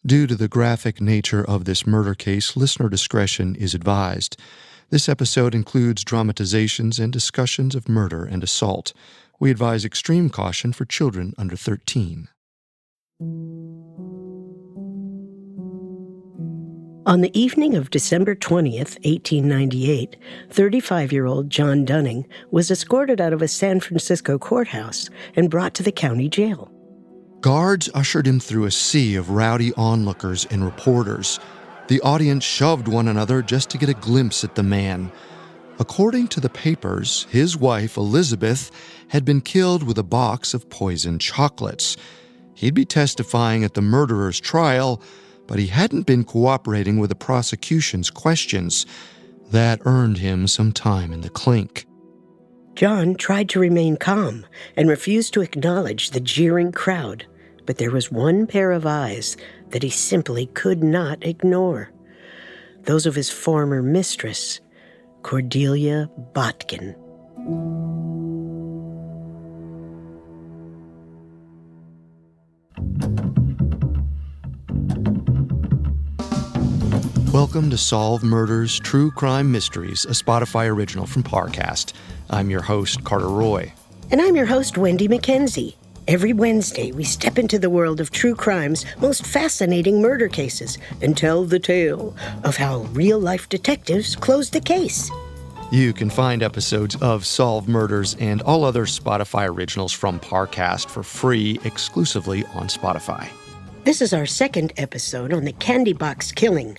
Due to the graphic nature of this murder case, listener discretion is advised. This episode includes dramatizations and discussions of murder and assault. We advise extreme caution for children under 13. On the evening of December 20th, 1898, 35-year-old John Dunning was escorted out of a San Francisco courthouse and brought to the county jail. Guards ushered him through a sea of rowdy onlookers and reporters. The audience shoved one another just to get a glimpse at the man. According to the papers, his wife, Elizabeth, had been killed with a box of poisoned chocolates. He'd be testifying at the murderer's trial, but he hadn't been cooperating with the prosecution's questions. That earned him some time in the clink. John tried to remain calm and refused to acknowledge the jeering crowd, but there was one pair of eyes that he simply could not ignore. Those of his former mistress, Cordelia Botkin. Welcome to Solve Murders, True Crime Mysteries, a Spotify original from Parcast. I'm your host, Carter Roy. And I'm your host, Wendy McKenzie. Every Wednesday, we step into the world of true crime's most fascinating murder cases and tell the tale of how real-life detectives close the case. You can find episodes of Solve Murders and all other Spotify originals from Parcast for free exclusively on Spotify. This is our second episode on the candy box killing.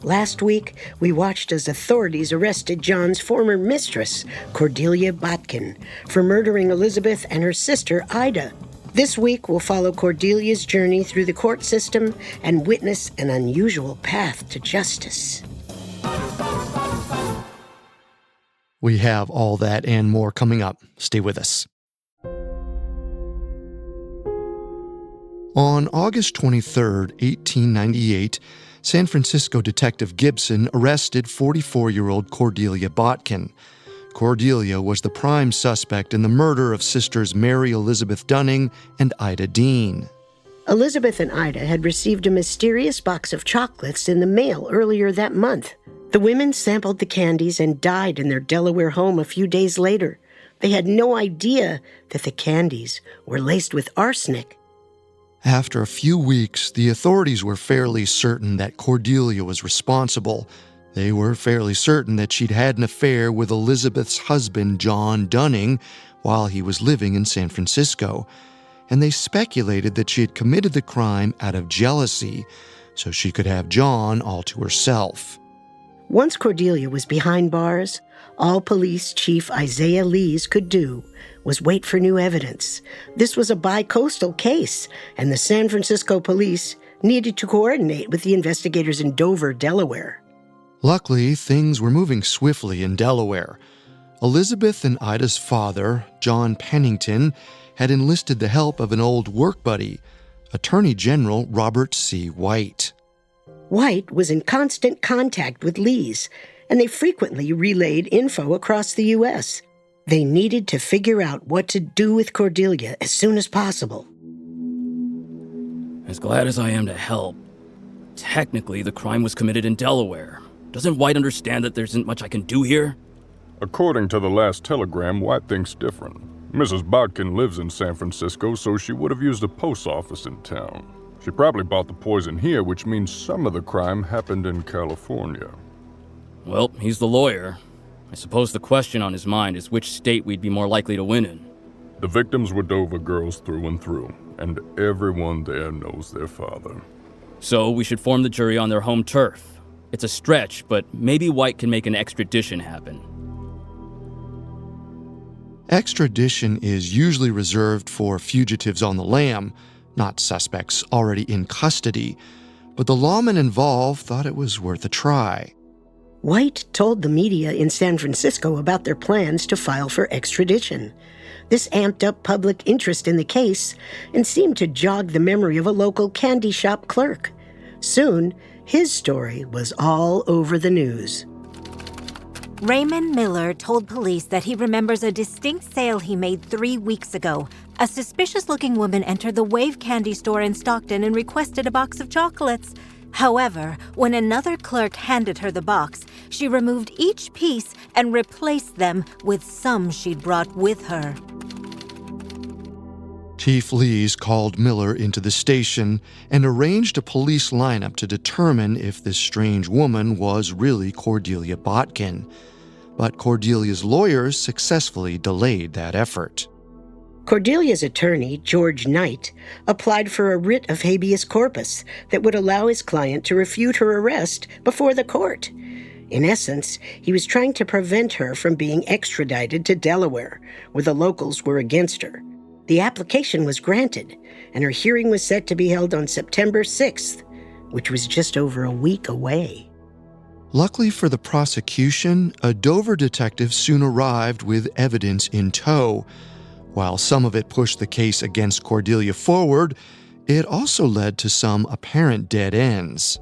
Last week, we watched as authorities arrested John's former mistress, Cordelia Botkin, for murdering Elizabeth and her sister, Ida. This week, we'll follow Cordelia's journey through the court system and witness an unusual path to justice. We have all that and more coming up. Stay with us. On August 23, 1898, San Francisco Detective Gibson arrested 44-year-old Cordelia Botkin. Cordelia was the prime suspect in the murder of sisters Mary Elizabeth Dunning and Ida Dean. Elizabeth and Ida had received a mysterious box of chocolates in the mail earlier that month. The women sampled the candies and died in their Delaware home a few days later. They had no idea that the candies were laced with arsenic. After a few weeks, the authorities were fairly certain that Cordelia was responsible. They were fairly certain that she'd had an affair with Elizabeth's husband, John Dunning, while he was living in San Francisco. And they speculated that she had committed the crime out of jealousy, so she could have John all to herself. Once Cordelia was behind bars, all Police Chief Isaiah Lees could do was wait for new evidence. This was a bi-coastal case, and the San Francisco police needed to coordinate with the investigators in Dover, Delaware. Luckily, things were moving swiftly in Delaware. Elizabeth and Ida's father, John Pennington, had enlisted the help of an old work buddy, Attorney General Robert C. White. White was in constant contact with Lees, and they frequently relayed info across the U.S. They needed to figure out what to do with Cordelia as soon as possible. As glad as I am to help, technically the crime was committed in Delaware. Doesn't White understand that there isn't much I can do here? According to the last telegram, White thinks different. Mrs. Botkin lives in San Francisco, so she would have used a post office in town. She probably bought the poison here, which means some of the crime happened in California. Well, he's the lawyer. I suppose the question on his mind is which state we'd be more likely to win in. The victims were Dover girls through and through, and everyone there knows their father. So we should form the jury on their home turf. It's a stretch, but maybe White can make an extradition happen. Extradition is usually reserved for fugitives on the lam, not suspects already in custody, but the lawmen involved thought it was worth a try. White told the media in San Francisco about their plans to file for extradition. This amped up public interest in the case and seemed to jog the memory of a local candy shop clerk. Soon, his story was all over the news. Raymond Miller told police that he remembers a distinct sale he made 3 weeks ago, A suspicious-looking woman entered the Wave candy store in Stockton and requested a box of chocolates. However, when another clerk handed her the box, she removed each piece and replaced them with some she'd brought with her. Chief Lees called Miller into the station and arranged a police lineup to determine if this strange woman was really Cordelia Botkin. But Cordelia's lawyers successfully delayed that effort. Cordelia's attorney, George Knight, applied for a writ of habeas corpus that would allow his client to refute her arrest before the court. In essence, he was trying to prevent her from being extradited to Delaware, where the locals were against her. The application was granted, and her hearing was set to be held on September 6th, which was just over a week away. Luckily for the prosecution, a Dover detective soon arrived with evidence in tow. While some of it pushed the case against Cordelia forward, it also led to some apparent dead ends.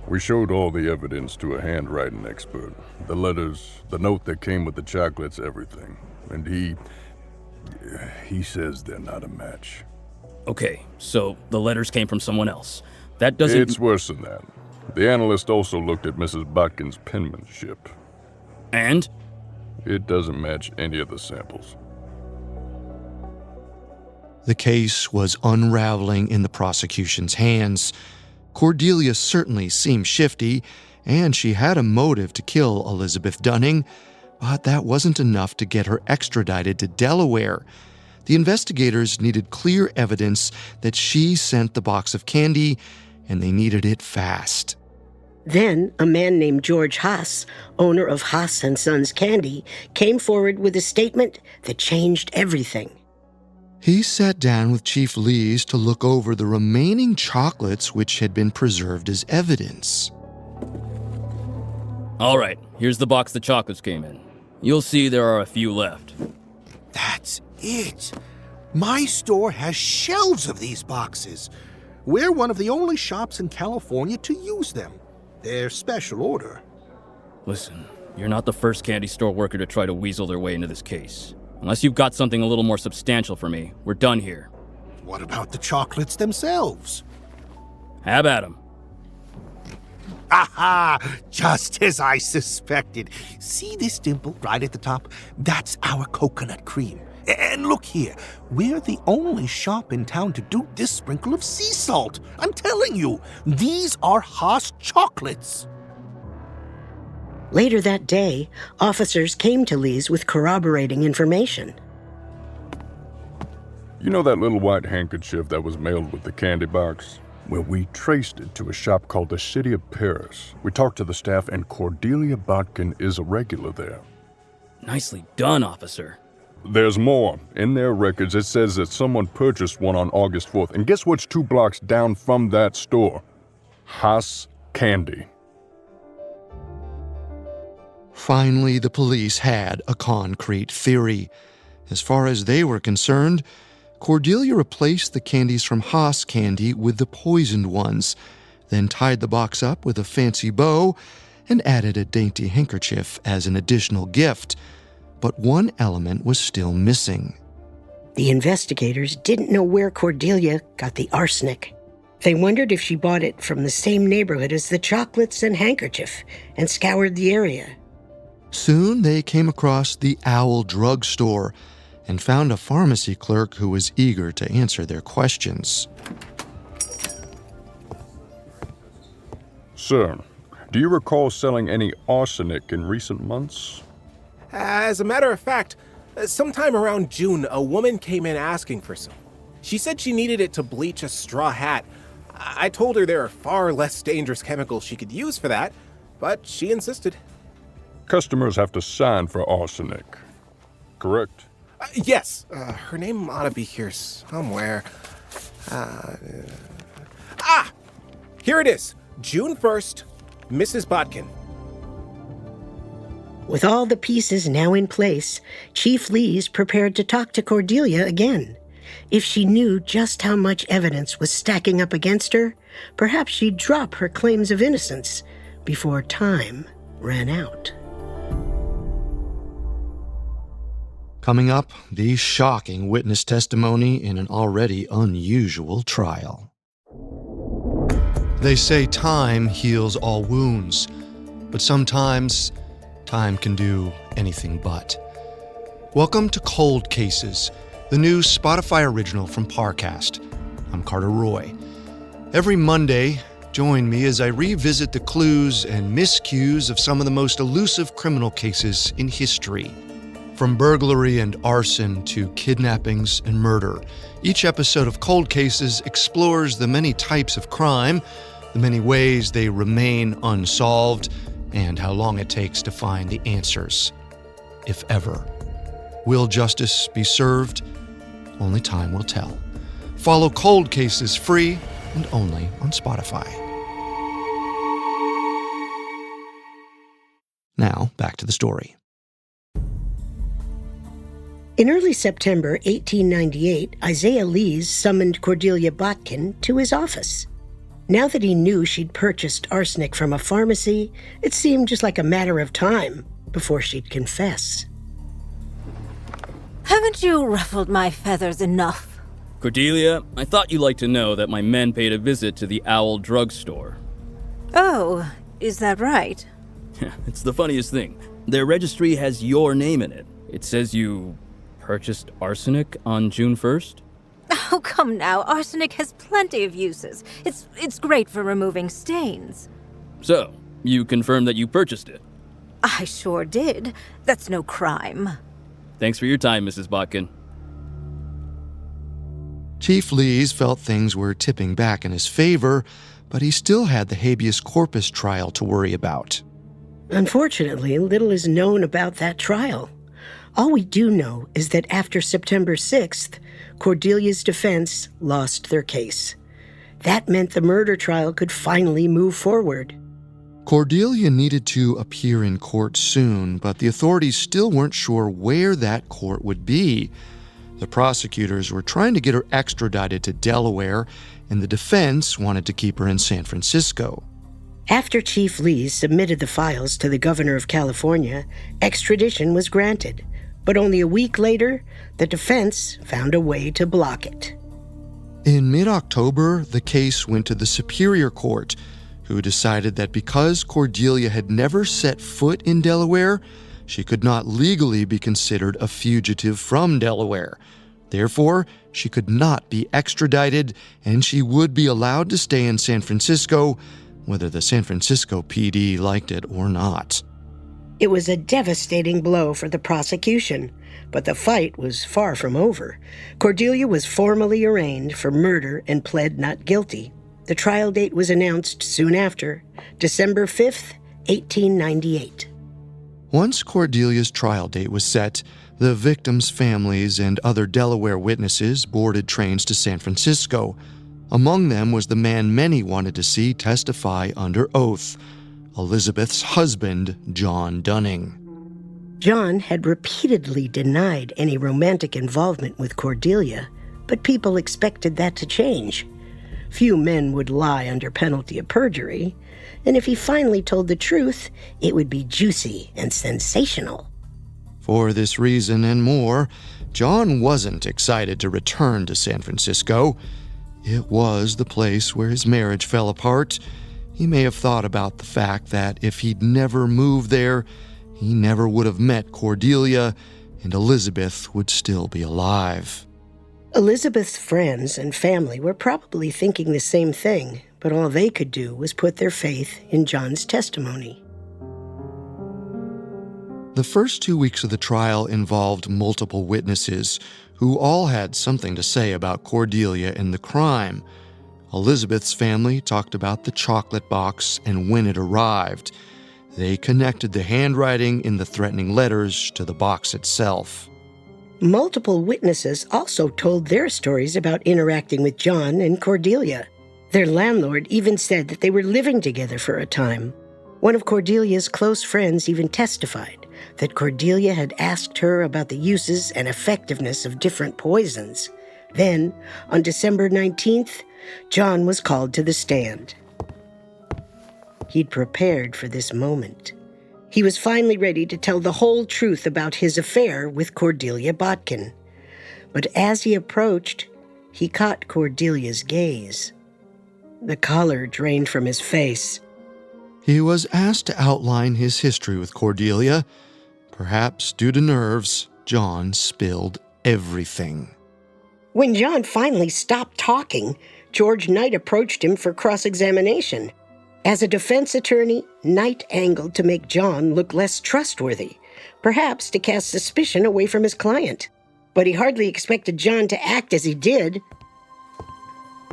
We showed all the evidence to a handwriting expert. The letters, the note that came with the chocolates, everything. And he says they're not a match. Okay, so the letters came from someone else. That doesn't... It's worse than that. The analyst also looked at Mrs. Botkin's penmanship. And? It doesn't match any of the samples. The case was unraveling in the prosecution's hands. Cordelia certainly seemed shifty, and she had a motive to kill Elizabeth Dunning, but that wasn't enough to get her extradited to Delaware. The investigators needed clear evidence that she sent the box of candy, and they needed it fast. Then, a man named George Haas, owner of Haas & Sons Candy, came forward with a statement that changed everything. He sat down with Chief Lees to look over the remaining chocolates which had been preserved as evidence. All right, here's the box the chocolates came in. You'll see there are a few left. That's it. My store has shelves of these boxes. We're one of the only shops in California to use them. They're special order. Listen, you're not the first candy store worker to try to weasel their way into this case. Unless you've got something a little more substantial for me, we're done here. What about the chocolates themselves? Have at 'em. Aha! Just as I suspected. See this dimple right at the top? That's our coconut cream. And look here, we're the only shop in town to do this sprinkle of sea salt. I'm telling you, these are Haas chocolates. Later that day, officers came to Lee's with corroborating information. You know that little white handkerchief that was mailed with the candy box? Well, we traced it to a shop called the City of Paris. We talked to the staff, and Cordelia Botkin is a regular there. Nicely done, officer. There's more. In their records, it says that someone purchased one on August 4th. And guess what's 2 blocks down from that store? Haas Candy. Finally, the police had a concrete theory. As far as they were concerned, Cordelia replaced the candies from Haas Candy with the poisoned ones, then tied the box up with a fancy bow and added a dainty handkerchief as an additional gift. But one element was still missing. The investigators didn't know where Cordelia got the arsenic. They wondered if she bought it from the same neighborhood as the chocolates and handkerchief and scoured the area. Soon they came across the Owl Drug Store and found a pharmacy clerk who was eager to answer their questions. Sir, do you recall selling any arsenic in recent months? As a matter of fact, sometime around June, a woman came in asking for some. She said she needed it to bleach a straw hat. I told her there are far less dangerous chemicals she could use for that, but she insisted. Customers have to sign for arsenic, correct? Yes, her name ought to be here somewhere. Here it is. June 1st, Mrs. Botkin. With all the pieces now in place, Chief Lees prepared to talk to Cordelia again. If she knew just how much evidence was stacking up against her, perhaps she'd drop her claims of innocence before time ran out. Coming up, the shocking witness testimony in an already unusual trial. They say time heals all wounds, but sometimes time can do anything but. Welcome to Cold Cases, the new Spotify original from Parcast. I'm Carter Roy. Every Monday, join me as I revisit the clues and miscues of some of the most elusive criminal cases in history. From burglary and arson to kidnappings and murder, each episode of Cold Cases explores the many types of crime, the many ways they remain unsolved, and how long it takes to find the answers, if ever. Will justice be served? Only time will tell. Follow Cold Cases free and only on Spotify. Now, back to the story. In early September 1898, Isaiah Lees summoned Cordelia Botkin to his office. Now that he knew she'd purchased arsenic from a pharmacy, it seemed just like a matter of time before she'd confess. Haven't you ruffled my feathers enough? Cordelia, I thought you'd like to know that my men paid a visit to the Owl drugstore. Oh, is that right? It's the funniest thing. Their registry has your name in it. It says you purchased arsenic on June 1st? Oh, come now. Arsenic has plenty of uses. It's great for removing stains. So, you confirm that you purchased it? I sure did. That's no crime. Thanks for your time, Mrs. Botkin. Chief Lees felt things were tipping back in his favor, but he still had the habeas corpus trial to worry about. Unfortunately, little is known about that trial. All we do know is that after September 6th, Cordelia's defense lost their case. That meant the murder trial could finally move forward. Cordelia needed to appear in court soon, but the authorities still weren't sure where that court would be. The prosecutors were trying to get her extradited to Delaware, and the defense wanted to keep her in San Francisco. After Chief Lees submitted the files to the governor of California, extradition was granted. But only a week later, the defense found a way to block it. In mid-October, the case went to the Superior Court, who decided that because Cordelia had never set foot in Delaware, she could not legally be considered a fugitive from Delaware. Therefore, she could not be extradited, and she would be allowed to stay in San Francisco, whether the San Francisco PD liked it or not. It was a devastating blow for the prosecution, but the fight was far from over. Cordelia was formally arraigned for murder and pled not guilty. The trial date was announced soon after, December 5th, 1898. Once Cordelia's trial date was set, the victims' families and other Delaware witnesses boarded trains to San Francisco. Among them was the man many wanted to see testify under oath, Elizabeth's husband, John Dunning. John had repeatedly denied any romantic involvement with Cordelia, but people expected that to change. Few men would lie under penalty of perjury, and if he finally told the truth, it would be juicy and sensational. For this reason and more, John wasn't excited to return to San Francisco. It was the place where his marriage fell apart. He may have thought about the fact that if he'd never moved there, he never would have met Cordelia, and Elizabeth would still be alive. Elizabeth's friends and family were probably thinking the same thing, but all they could do was put their faith in John's testimony. The first 2 weeks of the trial involved multiple witnesses who all had something to say about Cordelia and the crime. Elizabeth's family talked about the chocolate box and when it arrived. They connected the handwriting in the threatening letters to the box itself. Multiple witnesses also told their stories about interacting with John and Cordelia. Their landlord even said that they were living together for a time. One of Cordelia's close friends even testified that Cordelia had asked her about the uses and effectiveness of different poisons. Then, on December 19th, John was called to the stand. He'd prepared for this moment. He was finally ready to tell the whole truth about his affair with Cordelia Botkin. But as he approached, he caught Cordelia's gaze. The color drained from his face. He was asked to outline his history with Cordelia. Perhaps due to nerves, John spilled everything. When John finally stopped talking, George Knight approached him for cross-examination. As a defense attorney, Knight angled to make John look less trustworthy, perhaps to cast suspicion away from his client. But he hardly expected John to act as he did.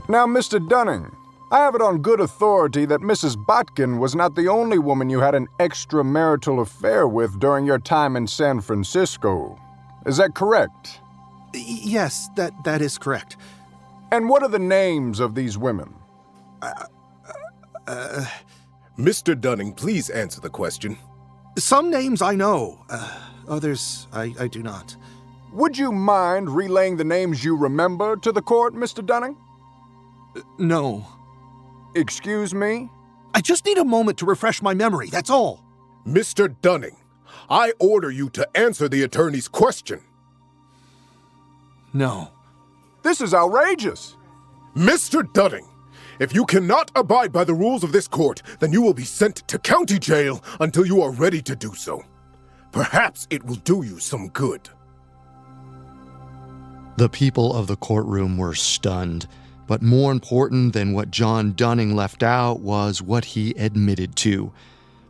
Now, Mr. Dunning, I have it on good authority that Mrs. Botkin was not the only woman you had an extramarital affair with during your time in San Francisco. Is that correct? Yes, that is correct. And what are the names of these women? Mr. Dunning, please answer the question. Some names I know. Others I do not. Would you mind relaying the names you remember to the court, Mr. Dunning? No. Excuse me? I just need a moment to refresh my memory, that's all. Mr. Dunning, I order you to answer the attorney's question. No. This is outrageous. Mr. Dunning, if you cannot abide by the rules of this court, then you will be sent to county jail until you are ready to do so. Perhaps it will do you some good. The people of the courtroom were stunned, but more important than what John Dunning left out was what he admitted to.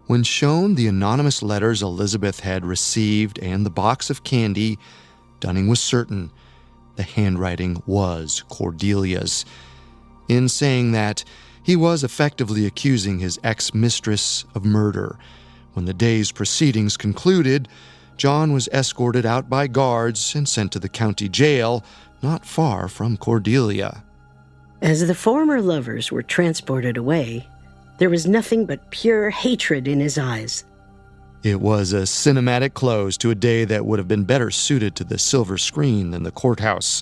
When shown the anonymous letters Elizabeth had received and the box of candy, Dunning was certain the handwriting was Cordelia's. In saying that, he was effectively accusing his ex-mistress of murder. When the day's proceedings concluded, John was escorted out by guards and sent to the county jail, not far from Cordelia. As the former lovers were transported away, there was nothing but pure hatred in his eyes. It was a cinematic close to a day that would have been better suited to the silver screen than the courthouse,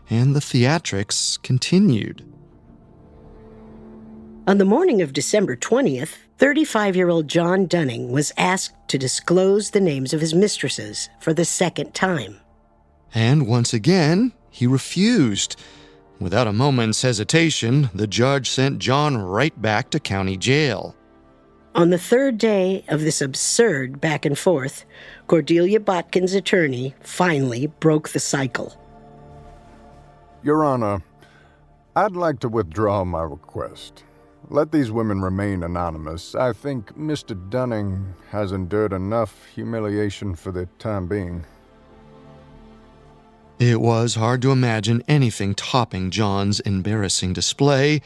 and the theatrics continued. On the morning of December 20th, 35-year-old John Dunning was asked to disclose the names of his mistresses for the second time. And once again, he refused. Without a moment's hesitation, the judge sent John right back to county jail. On the third day of this absurd back and forth, Cordelia Botkin's attorney finally broke the cycle. Your Honor, I'd like to withdraw my request. Let these women remain anonymous. I think Mr. Dunning has endured enough humiliation for the time being. It was hard to imagine anything topping John's embarrassing display,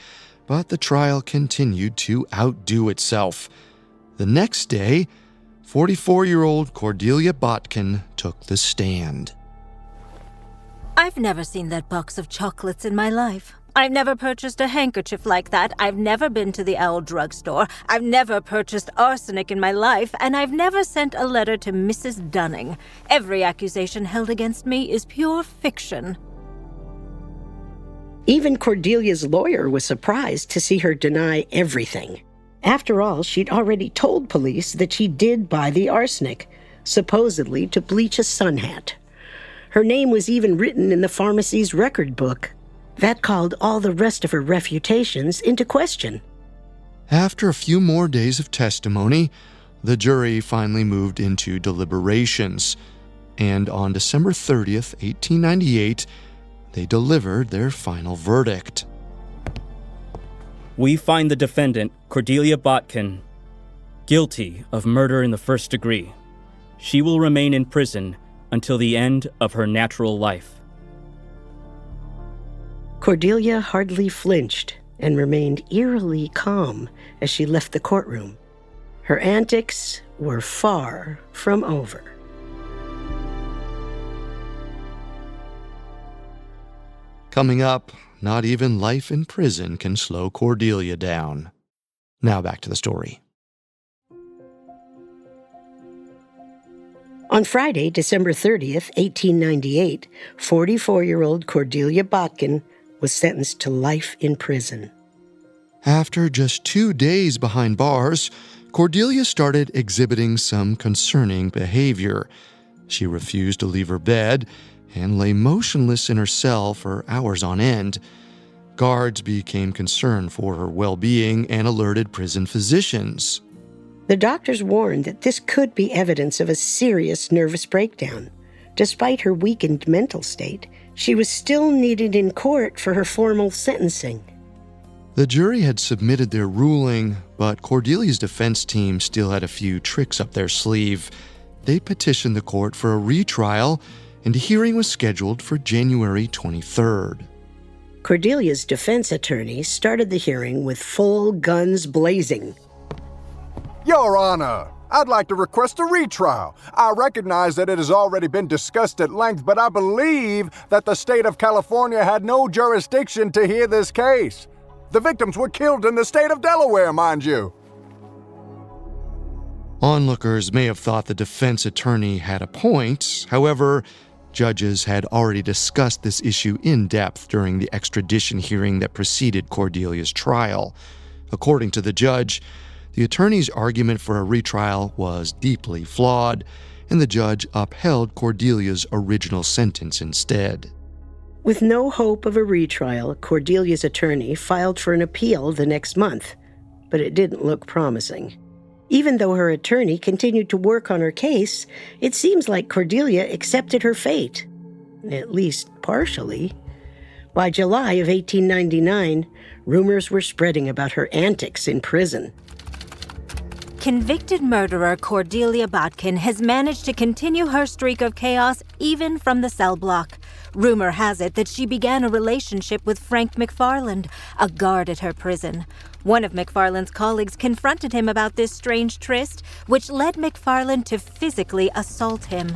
but the trial continued to outdo itself. The next day, 44-year-old Cordelia Botkin took the stand. I've never seen that box of chocolates in my life. I've never purchased a handkerchief like that. I've never been to the Owl drugstore. I've never purchased arsenic in my life, and I've never sent a letter to Mrs. Dunning. Every accusation held against me is pure fiction. Even Cordelia's lawyer was surprised to see her deny everything. After all, she'd already told police that she did buy the arsenic, supposedly to bleach a sun hat. Her name was even written in the pharmacy's record book. That called all the rest of her refutations into question. After a few more days of testimony, the jury finally moved into deliberations, and on December 30th, 1898, they delivered their final verdict. We find the defendant, Cordelia Botkin, guilty of murder in the first degree. She will remain in prison until the end of her natural life. Cordelia hardly flinched and remained eerily calm as she left the courtroom. Her antics were far from over. Coming up, not even life in prison can slow Cordelia down. Now back to the story. On Friday, December 30th, 1898, 44-year-old Cordelia Botkin was sentenced to life in prison. After just 2 days behind bars, Cordelia started exhibiting some concerning behavior. She refused to leave her bed and lay motionless in her cell for hours on end. Guards became concerned for her well-being and alerted prison physicians. The doctors warned that this could be evidence of a serious nervous breakdown. Despite her weakened mental state, she was still needed in court for her formal sentencing. The jury had submitted their ruling, but Cordelia's defense team still had a few tricks up their sleeve. They petitioned the court for a retrial, and a hearing was scheduled for January 23rd. Cordelia's defense attorney started the hearing with full guns blazing. Your Honor, I'd like to request a retrial. I recognize that it has already been discussed at length, but I believe that the state of California had no jurisdiction to hear this case. The victims were killed in the state of Delaware, mind you. Onlookers may have thought the defense attorney had a point. However, judges had already discussed this issue in depth during the extradition hearing that preceded Cordelia's trial. According to the judge, the attorney's argument for a retrial was deeply flawed, and the judge upheld Cordelia's original sentence instead. With no hope of a retrial, Cordelia's attorney filed for an appeal the next month, but it didn't look promising. Even though her attorney continued to work on her case, it seems like Cordelia accepted her fate, at least partially. By July of 1899, rumors were spreading about her antics in prison. Convicted murderer Cordelia Botkin has managed to continue her streak of chaos even from the cell block. Rumor has it that she began a relationship with Frank McFarland, a guard at her prison. One of McFarland's colleagues confronted him about this strange tryst, which led McFarland to physically assault him.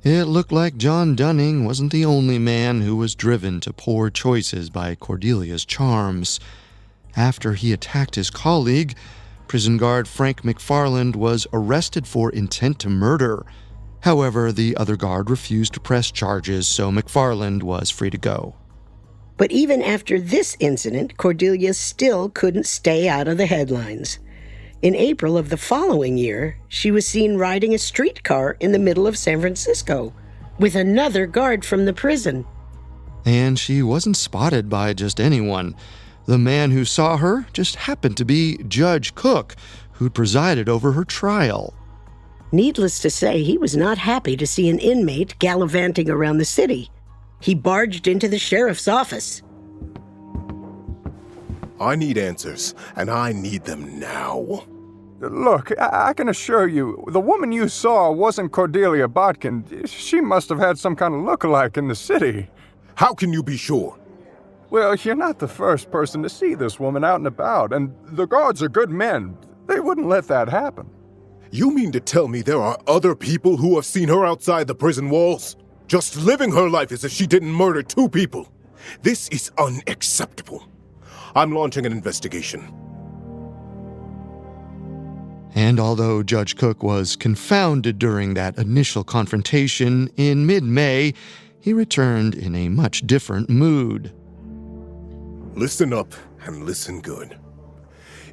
It looked like John Dunning wasn't the only man who was driven to poor choices by Cordelia's charms. After he attacked his colleague, prison guard Frank McFarland was arrested for intent to murder. However, the other guard refused to press charges, so McFarland was free to go. But even after this incident, Cordelia still couldn't stay out of the headlines. In April of the following year, she was seen riding a streetcar in the middle of San Francisco with another guard from the prison. And she wasn't spotted by just anyone. The man who saw her just happened to be Judge Cook, who'd presided over her trial. Needless to say, he was not happy to see an inmate gallivanting around the city. He barged into the sheriff's office. I need answers, and I need them now. Look, I can assure you, the woman you saw wasn't Cordelia Botkin. She must have had some kind of look-alike in the city. How can you be sure? Well, you're not the first person to see this woman out and about, and the guards are good men. They wouldn't let that happen. You mean to tell me there are other people who have seen her outside the prison walls? Just living her life as if she didn't murder two people. This is unacceptable. I'm launching an investigation. And although Judge Cook was confounded during that initial confrontation, in mid-May, he returned in a much different mood. Listen up and listen good.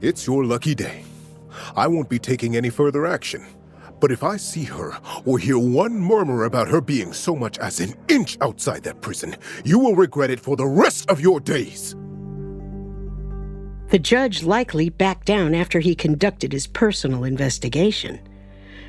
It's your lucky day. I won't be taking any further action. But if I see her or hear one murmur about her being so much as an inch outside that prison, you will regret it for the rest of your days. The judge likely backed down after he conducted his personal investigation.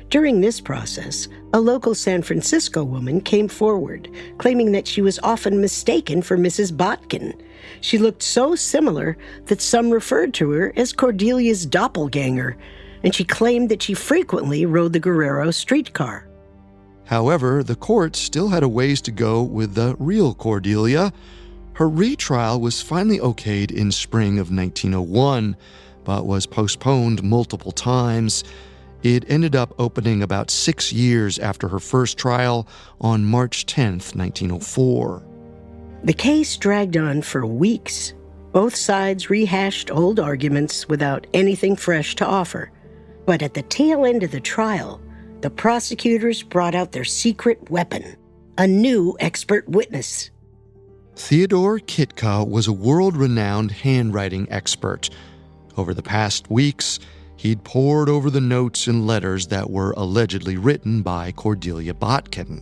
During this process, a local San Francisco woman came forward, claiming that she was often mistaken for Mrs. Botkin. She looked so similar that some referred to her as Cordelia's doppelganger, and she claimed that she frequently rode the Guerrero streetcar. However, the court still had a ways to go with the real Cordelia. Her retrial was finally okayed in spring of 1901, but was postponed multiple times. It ended up opening about 6 years after her first trial on March 10, 1904. The case dragged on for weeks. Both sides rehashed old arguments without anything fresh to offer. But at the tail end of the trial, the prosecutors brought out their secret weapon, a new expert witness. Theodore Kitka was a world-renowned handwriting expert. Over the past weeks, he'd pored over the notes and letters that were allegedly written by Cordelia Botkin.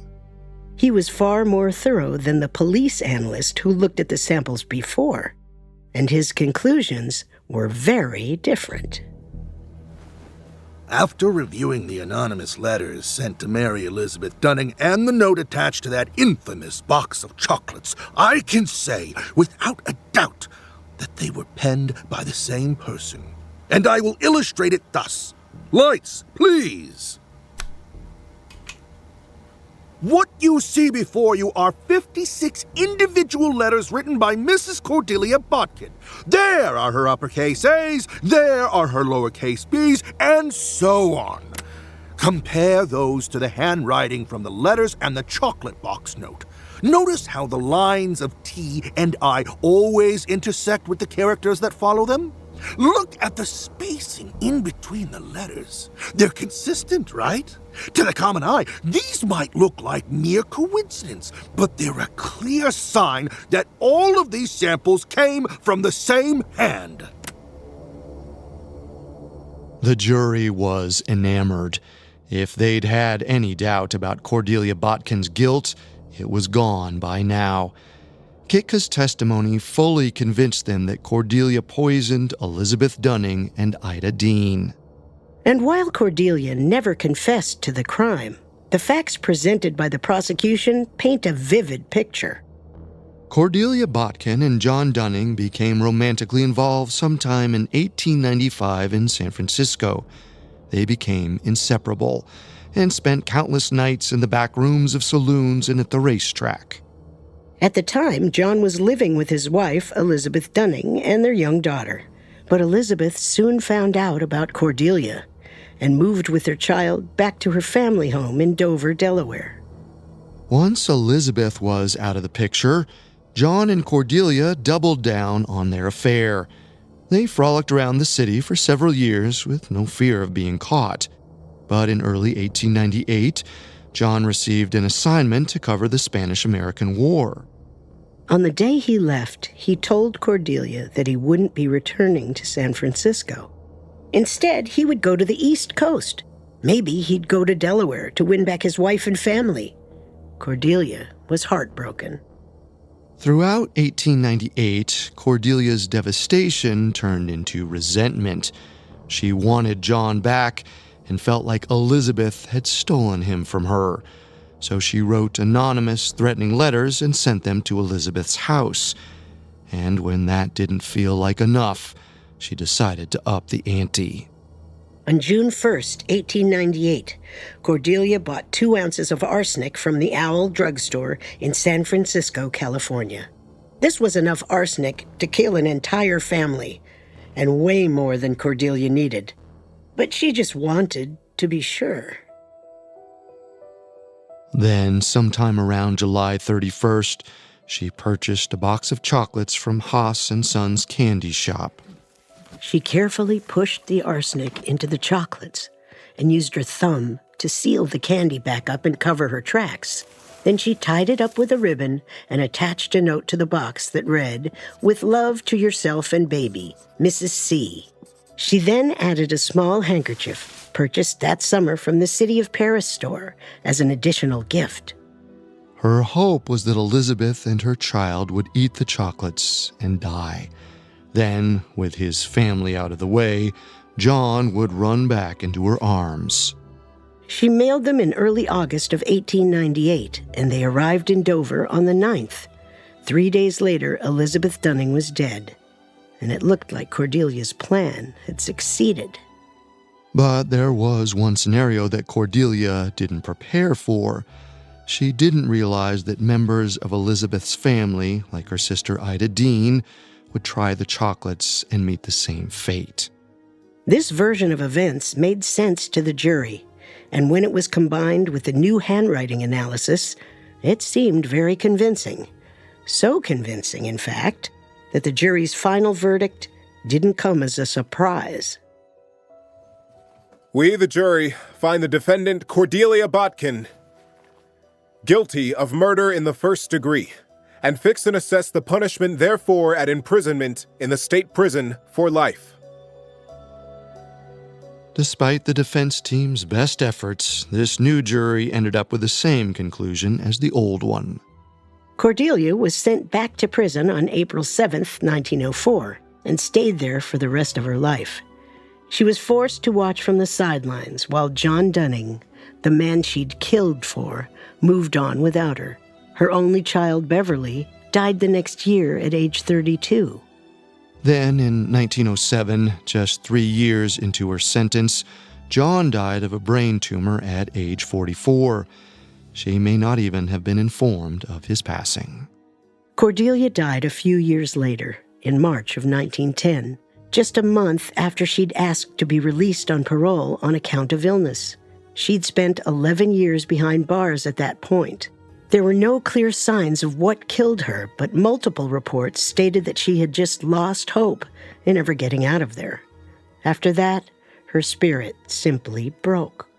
He was far more thorough than the police analyst who looked at the samples before, and his conclusions were very different. After reviewing the anonymous letters sent to Mary Elizabeth Dunning and the note attached to that infamous box of chocolates, I can say, without a doubt, that they were penned by the same person. And I will illustrate it thus. Lights, please. What you see before you are 56 individual letters written by Mrs. Cordelia Botkin. There are her uppercase A's, there are her lowercase b's, and so on. Compare those to the handwriting from the letters and the chocolate box note. Notice how the lines of T and I always intersect with the characters that follow them? Look at the spacing in between the letters. They're consistent, right? To the common eye, these might look like mere coincidence, but they're a clear sign that all of these samples came from the same hand. The jury was enamored. If they'd had any doubt about Cordelia Botkin's guilt, it was gone by now. Kitka's testimony fully convinced them that Cordelia poisoned Elizabeth Dunning and Ida Dean. And while Cordelia never confessed to the crime, the facts presented by the prosecution paint a vivid picture. Cordelia Botkin and John Dunning became romantically involved sometime in 1895 in San Francisco. They became inseparable and spent countless nights in the back rooms of saloons and at the racetrack. At the time, John was living with his wife, Elizabeth Dunning, and their young daughter. But Elizabeth soon found out about Cordelia and moved with their child back to her family home in Dover, Delaware. Once Elizabeth was out of the picture, John and Cordelia doubled down on their affair. They frolicked around the city for several years with no fear of being caught. But in early 1898, John received an assignment to cover the Spanish-American War. On the day he left, he told Cordelia that he wouldn't be returning to San Francisco. Instead, he would go to the East Coast. Maybe he'd go to Delaware to win back his wife and family. Cordelia was heartbroken. Throughout 1898, Cordelia's devastation turned into resentment. She wanted John back and felt like Elizabeth had stolen him from her. So she wrote anonymous, threatening letters and sent them to Elizabeth's house. And when that didn't feel like enough, she decided to up the ante. On June 1st, 1898, Cordelia bought 2 ounces of arsenic from the Owl drugstore in San Francisco, California. This was enough arsenic to kill an entire family, and way more than Cordelia needed. But she just wanted to be sure. Then, sometime around July 31st, she purchased a box of chocolates from Haas & Sons candy shop. She carefully pushed the arsenic into the chocolates and used her thumb to seal the candy back up and cover her tracks. Then she tied it up with a ribbon and attached a note to the box that read, "With love to yourself and baby, Mrs. C." She then added a small handkerchief, purchased that summer from the City of Paris store, as an additional gift. Her hope was that Elizabeth and her child would eat the chocolates and die. Then, with his family out of the way, John would run back into her arms. She mailed them in early August of 1898, and they arrived in Dover on the 9th. 3 days later, Elizabeth Dunning was dead, and it looked like Cordelia's plan had succeeded. But there was one scenario that Cordelia didn't prepare for. She didn't realize that members of Elizabeth's family, like her sister Ida Dean, would try the chocolates and meet the same fate. This version of events made sense to the jury, and when it was combined with the new handwriting analysis, it seemed very convincing. So convincing, in fact, that the jury's final verdict didn't come as a surprise. We, the jury, find the defendant Cordelia Botkin guilty of murder in the first degree, and fix and assess the punishment therefore at imprisonment in the state prison for life. Despite the defense team's best efforts, this new jury ended up with the same conclusion as the old one. Cordelia was sent back to prison on April 7, 1904, and stayed there for the rest of her life. She was forced to watch from the sidelines while John Dunning, the man she'd killed for, moved on without her. Her only child, Beverly, died the next year at age 32. Then, in 1907, just 3 years into her sentence, John died of a brain tumor at age 44. She may not even have been informed of his passing. Cordelia died a few years later, in March of 1910, just a month after she'd asked to be released on parole on account of illness. She'd spent 11 years behind bars at that point. There were no clear signs of what killed her, but multiple reports stated that she had just lost hope in ever getting out of there. After that, her spirit simply broke.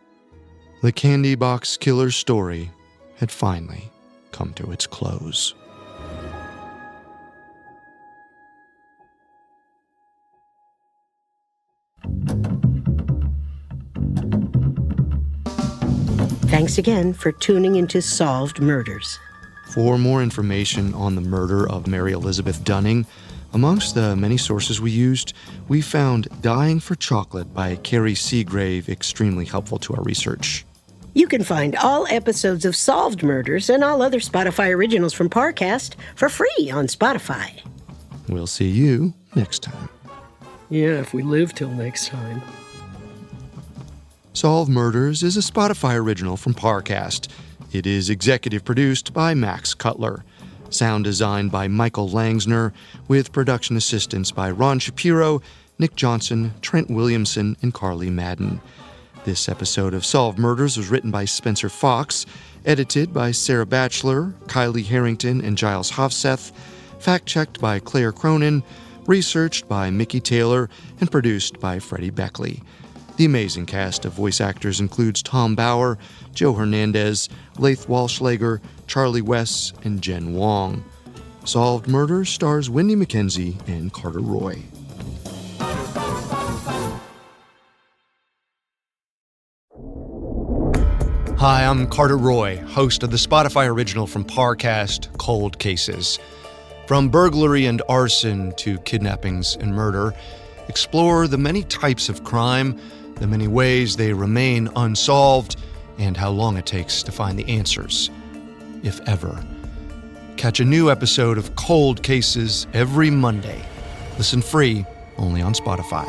The candy box killer's story had finally come to its close. Thanks again for tuning into Solved Murders. For more information on the murder of Mary Elizabeth Dunning, amongst the many sources we used, we found Dying for Chocolate by Carrie Seagrave extremely helpful to our research. You can find all episodes of Solved Murders and all other Spotify originals from Parcast for free on Spotify. We'll see you next time. Yeah, if we live till next time. Solved Murders is a Spotify original from Parcast. It is executive produced by Max Cutler. Sound designed by Michael Langsner, with production assistance by Ron Shapiro, Nick Johnson, Trent Williamson, and Carly Madden. This episode of Solved Murders was written by Spencer Fox, edited by Sarah Batchelor, Kylie Harrington, and Giles Hofseth, fact-checked by Claire Cronin, researched by Mickey Taylor, and produced by Freddie Beckley. The amazing cast of voice actors includes Tom Bauer, Joe Hernandez, Laith Walschlager, Charlie Wess, and Jen Wong. Solved Murders stars Wendy McKenzie and Carter Roy. Hi, I'm Carter Roy, host of the Spotify original from Parcast, Cold Cases. From burglary and arson to kidnappings and murder, explore the many types of crime, the many ways they remain unsolved, and how long it takes to find the answers, if ever. Catch a new episode of Cold Cases every Monday. Listen free, only on Spotify.